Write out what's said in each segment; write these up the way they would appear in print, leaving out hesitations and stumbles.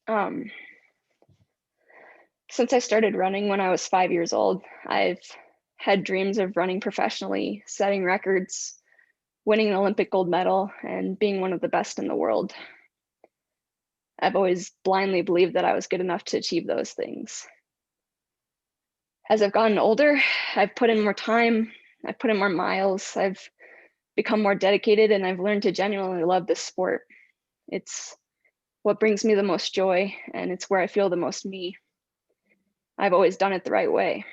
Um, since I started running when I was 5 years old, I've had dreams of running professionally, setting records, winning an Olympic gold medal, and being one of the best in the world. I've always blindly believed that I was good enough to achieve those things. As I've gotten older, I've put in more time, I've put in more miles, I've become more dedicated, and I've learned to genuinely love this sport. It's what brings me the most joy, and it's where I feel the most me. I've always done it the right way.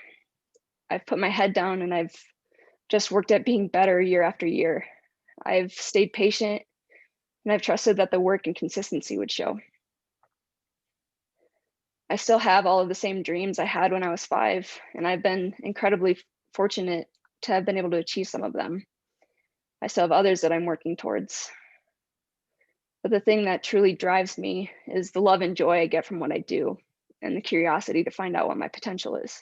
I've put my head down and I've just worked at being better year after year. I've stayed patient and I've trusted that the work and consistency would show. I still have all of the same dreams I had when I was 5, and I've been incredibly fortunate to have been able to achieve some of them. I still have others that I'm working towards. But the thing that truly drives me is the love and joy I get from what I do and the curiosity to find out what my potential is.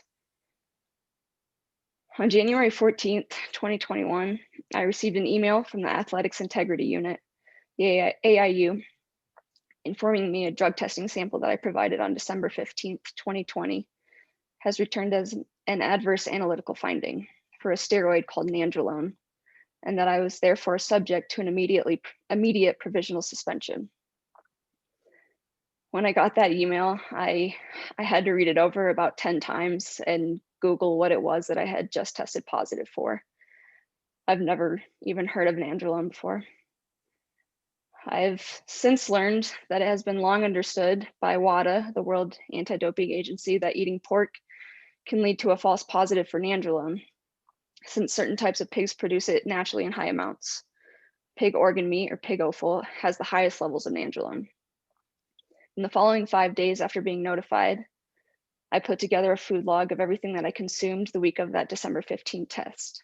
On January 14th, 2021, I received an email from the Athletics Integrity Unit, the AIU, informing me a drug testing sample that I provided on December 15th, 2020, has returned as an adverse analytical finding for a steroid called Nandrolone, and that I was therefore subject to an immediate provisional suspension. When I got that email, I had to read it over about 10 times and Google what it was that I had just tested positive for. I've never even heard of Nandrolone before. I've since learned that it has been long understood by WADA, the World Anti-Doping Agency, that eating pork can lead to a false positive for Nandrolone, since certain types of pigs produce it naturally in high amounts. Pig organ meat, or pig offal, has the highest levels of Nandrolone. In the following 5 days after being notified, I put together a food log of everything that I consumed the week of that December 15th test.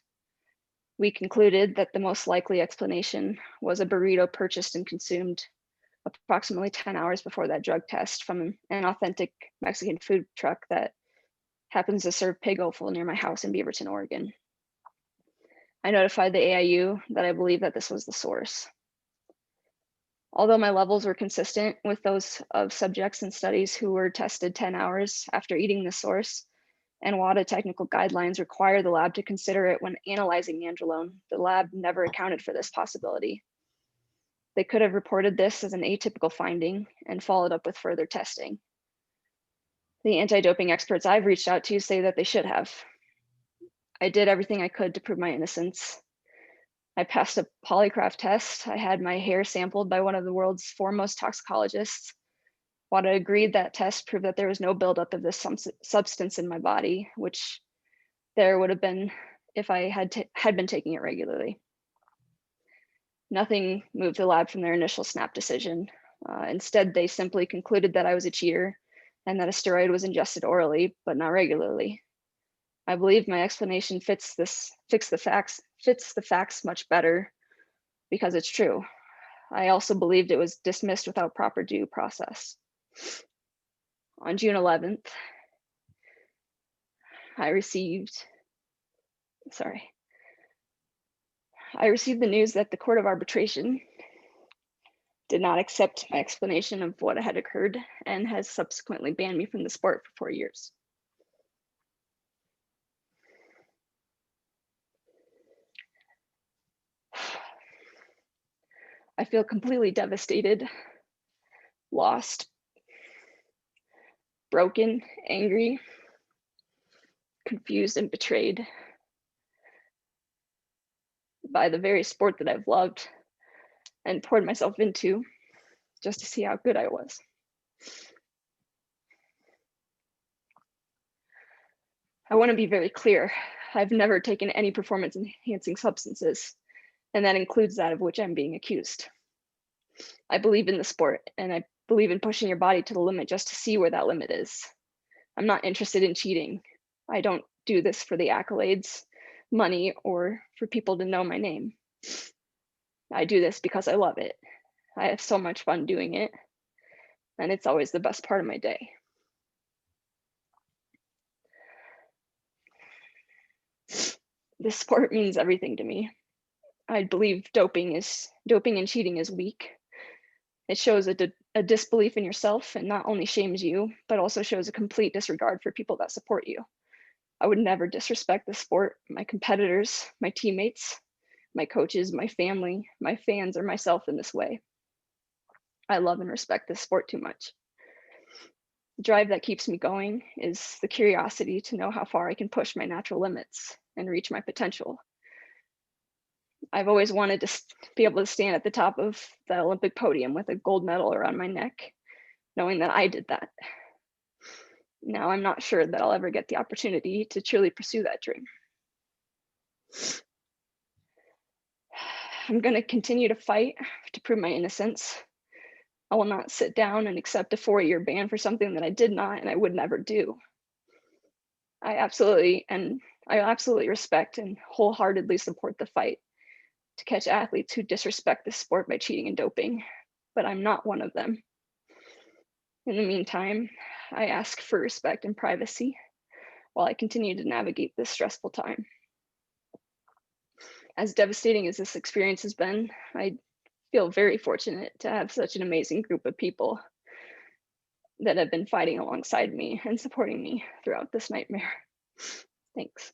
We concluded that the most likely explanation was a burrito purchased and consumed approximately 10 hours before that drug test from an authentic Mexican food truck that happens to serve pig offal near my house in Beaverton, Oregon. I notified the AIU that I believe that this was the source. Although my levels were consistent with those of subjects in studies who were tested 10 hours after eating the source, and WADA technical guidelines require the lab to consider it when analyzing Nandrolone, the lab never accounted for this possibility. They could have reported this as an atypical finding and followed up with further testing. The anti-doping experts I've reached out to say that they should have. I did everything I could to prove my innocence. I passed a polygraph test. I had my hair sampled by one of the world's foremost toxicologists. WADA agreed that test proved that there was no buildup of this substance in my body, which there would have been if I had been taking it regularly. Nothing moved the lab from their initial snap decision. Instead, they simply concluded that I was a cheater and that a steroid was ingested orally, but not regularly. I believe my explanation fits the facts much better because it's true. I also believed it was dismissed without proper due process. On June 11th, I received the news that the Court of Arbitration did not accept my explanation of what had occurred and has subsequently banned me from the sport for 4 years. I feel completely devastated, lost, broken, angry, confused, and betrayed by the very sport that I've loved and poured myself into just to see how good I was. I want to be very clear. I've never taken any performance enhancing substances, and that includes that of which I'm being accused. I believe in the sport, and I believe in pushing your body to the limit just to see where that limit is. I'm not interested in cheating. I don't do this for the accolades, money, or for people to know my name. I do this because I love it. I have so much fun doing it, and it's always the best part of my day. This sport means everything to me. I believe doping and cheating is weak. It shows a a disbelief in yourself and not only shames you, but also shows a complete disregard for people that support you. I would never disrespect the sport, my competitors, my teammates, my coaches, my family, my fans, or myself in this way. I love and respect this sport too much. The drive that keeps me going is the curiosity to know how far I can push my natural limits and reach my potential. I've always wanted to be able to stand at the top of the Olympic podium with a gold medal around my neck, knowing that I did that. Now I'm not sure that I'll ever get the opportunity to truly pursue that dream. I'm going to continue to fight to prove my innocence. I will not sit down and accept a 4-year ban for something that I did not and I would never do. I absolutely respect and wholeheartedly support the fight to catch athletes who disrespect the sport by cheating and doping, but I'm not one of them. In the meantime, I ask for respect and privacy while I continue to navigate this stressful time. As devastating as this experience has been, I feel very fortunate to have such an amazing group of people that have been fighting alongside me and supporting me throughout this nightmare. Thanks.